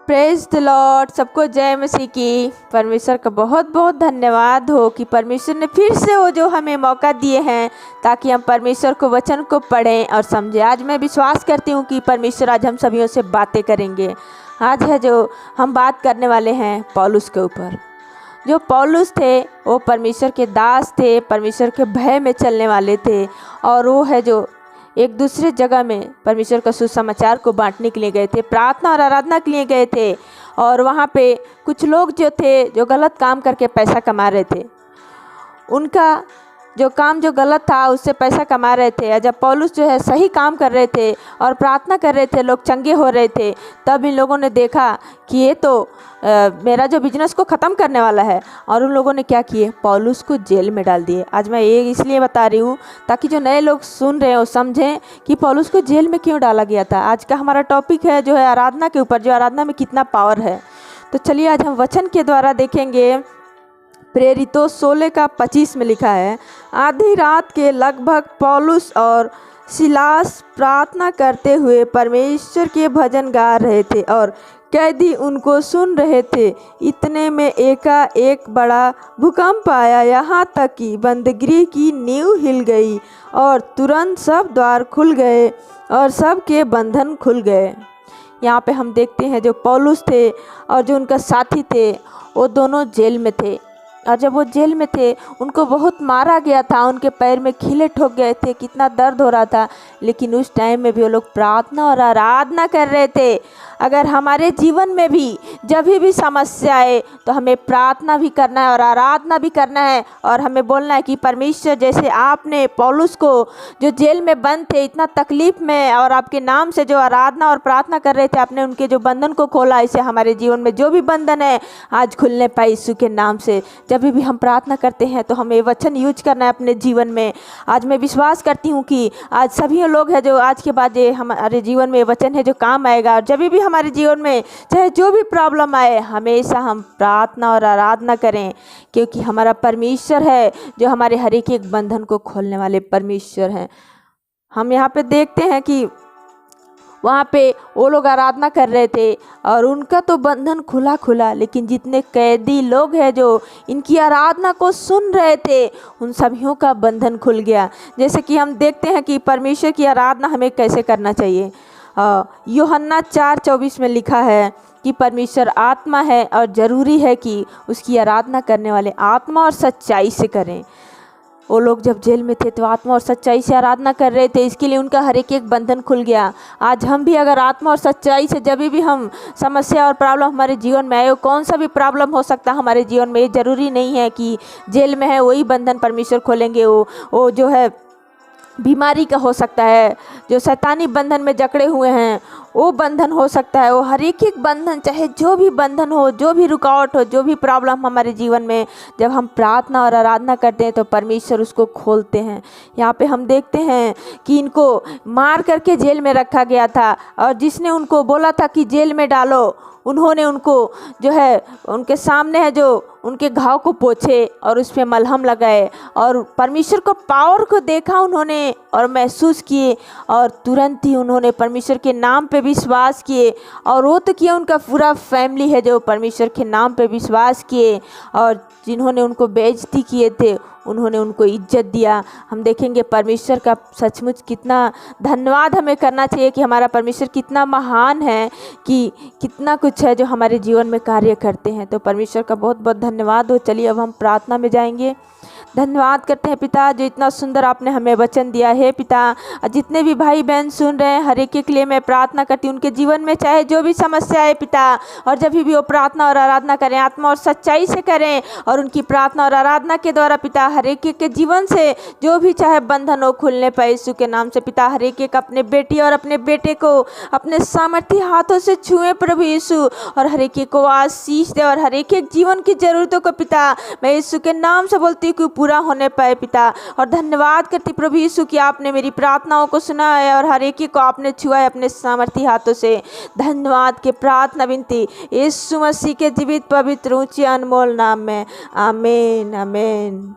Praise the Lord. सबको जय मसीह की। परमेश्वर का बहुत बहुत धन्यवाद हो कि परमेश्वर ने फिर से वो जो हमें मौका दिए हैं ताकि हम परमेश्वर को वचन को पढ़ें और समझें। आज मैं विश्वास करती हूँ कि परमेश्वर आज हम सभी से बातें करेंगे। आज है जो हम बात करने वाले हैं पौलुस के ऊपर। जो पौलुस थे वो परमेश्वर के दास थे, परमेश्वर के भय में चलने वाले थे, और वो है जो एक दूसरे जगह में परमेश्वर का सुसमाचार को बांटने के लिए गए थे, प्रार्थना और आराधना के लिए गए थे। और वहाँ पे कुछ लोग जो थे जो गलत काम करके पैसा कमा रहे थे, उनका जो काम जो गलत था उससे पैसा कमा रहे थे। जब पौलुस जो है सही काम कर रहे थे और प्रार्थना कर रहे थे, लोग चंगे हो रहे थे, तब इन लोगों ने देखा कि ये तो मेरा जो बिजनेस को ख़त्म करने वाला है, और उन लोगों ने क्या किए, पौलुस को जेल में डाल दिए। आज मैं ये इसलिए बता रही हूँ ताकि जो नए लोग सुन रहे हो समझें कि पौलुस को जेल में क्यों डाला गया था। आज का हमारा टॉपिक है जो है आराधना के ऊपर, जो आराधना में कितना पावर है। तो चलिए आज हम वचन के द्वारा देखेंगे। प्रेरितों 16:25 में लिखा है, आधी रात के लगभग पौलुस और सिलास प्रार्थना करते हुए परमेश्वर के भजन गा रहे थे और कैदी उनको सुन रहे थे। इतने में एकाएक बड़ा भूकंप आया, यहाँ तक कि बंदगृह की नींव हिल गई और तुरंत सब द्वार खुल गए और सब के बंधन खुल गए। यहाँ पे हम देखते हैं जो पौलुस थे और जो उनका साथी थे वो दोनों जेल में थे। और जब वो जेल में थे उनको बहुत मारा गया था, उनके पैर में खीले ठोक गए थे, कितना दर्द हो रहा था, लेकिन उस टाइम में भी वो लोग प्रार्थना और आराधना कर रहे थे। अगर हमारे जीवन में भी जब भी समस्या आए तो हमें प्रार्थना भी करना है और आराधना भी करना है, और हमें बोलना है कि परमेश्वर, जैसे आपने पौलुस को जो जेल में बंद थे इतना तकलीफ में और आपके नाम से जो आराधना और प्रार्थना कर रहे थे, आपने उनके जो बंधन को खोला, ऐसे हमारे जीवन में जो भी बंधन है आज खुलने पाए यीशु के नाम से। जब भी हम प्रार्थना करते हैं तो हमें वचन यूज करना है अपने जीवन में। आज मैं विश्वास करती हूँ कि आज सभी लोग हैं जो आज के बाद ये हमारे जीवन में वचन है जो काम आएगा। और जब भी हमारे जीवन में चाहे जो भी प्रॉब्लम आए, हमेशा हम प्रार्थना और आराधना करें, क्योंकि हमारा परमेश्वर है जो हमारे हर एक बंधन को खोलने वाले परमेश्वर हैं। हम यहाँ पे देखते हैं कि वहाँ पे वो लोग आराधना कर रहे थे और उनका तो बंधन खुला, लेकिन जितने कैदी लोग हैं जो इनकी आराधना को सुन रहे थे, उन सभियों का बंधन खुल गया। जैसे कि हम देखते हैं कि परमेश्वर की आराधना हमें कैसे करना चाहिए। यूहन्ना 4:24 में लिखा है कि परमेश्वर आत्मा है और ज़रूरी है कि उसकी आराधना करने वाले आत्मा और सच्चाई से करें। वो लोग जब जेल में थे तो आत्मा और सच्चाई से आराधना कर रहे थे, इसके लिए उनका हर एक बंधन खुल गया। आज हम भी अगर आत्मा और सच्चाई से जब भी हम समस्या और प्रॉब्लम हमारे जीवन में आए, कौन सा भी प्रॉब्लम हो सकता है हमारे जीवन में, ये ज़रूरी नहीं है कि जेल में है वही बंधन परमेश्वर खोलेंगे। वो जो है बीमारी का हो सकता है, जो शैतानी बंधन में जकड़े हुए हैं वो बंधन हो सकता है। वो हर एक बंधन, चाहे जो भी बंधन हो, जो भी रुकावट हो, जो भी प्रॉब्लम हमारे जीवन में, जब हम प्रार्थना और आराधना करते हैं तो परमेश्वर उसको खोलते हैं। यहाँ पे हम देखते हैं कि इनको मार करके जेल में रखा गया था, और जिसने उनको बोला था कि जेल में डालो, उन्होंने उनको जो है उनके सामने है जो उनके घाव को पोंछे और उस पर मलहम लगाए, और परमेश्वर को पावर को देखा उन्होंने और महसूस किए, और तुरंत ही उन्होंने परमेश्वर के नाम पे विश्वास किए। और वो तो किया, उनका पूरा फैमिली है जो परमेश्वर के नाम पे विश्वास किए, और जिन्होंने उनको बेइज्जती किए थे उन्होंने उनको इज्जत दिया। हम देखेंगे परमेश्वर का सचमुच कितना धन्यवाद हमें करना चाहिए कि हमारा परमेश्वर कितना महान है, कि कितना कुछ है जो हमारे जीवन में कार्य करते हैं। तो परमेश्वर का बहुत बहुत धन्यवाद हो। चलिए अब हम प्रार्थना में जाएंगे। धन्यवाद करते हैं पिता, जो इतना सुंदर आपने हमें वचन दिया है पिता। जितने भी भाई बहन सुन रहे हैं, हर एक के लिए मैं प्रार्थना करती हूँ, उनके जीवन में चाहे जो भी समस्या है पिता, और जब भी वो प्रार्थना और आराधना करें आत्मा और सच्चाई से करें, और उनकी प्रार्थना और आराधना के द्वारा पिता हर एक के जीवन से जो भी चाहे बंधन हो खुलने पाए यीशु के नाम से। पिता हर एक अपने बेटी और अपने बेटे को अपने सामर्थ्य हाथों से छुए प्रभु यीशु, और हर एक को आशीष दे, और हर एक जीवन की जरूरतों को पिता मैं यीशु के नाम से बोलती हूँ कि पूरा होने पाए पिता। और धन्यवाद करती प्रभु यीशु कि आपने मेरी प्रार्थनाओं को सुना है और हर एक को आपने छुआ है अपने सामर्थी हाथों से। धन्यवाद के प्रार्थना विनती यीशु मसीह के जीवित पवित्र ऊंचे अनमोल नाम में, आमीन आमीन।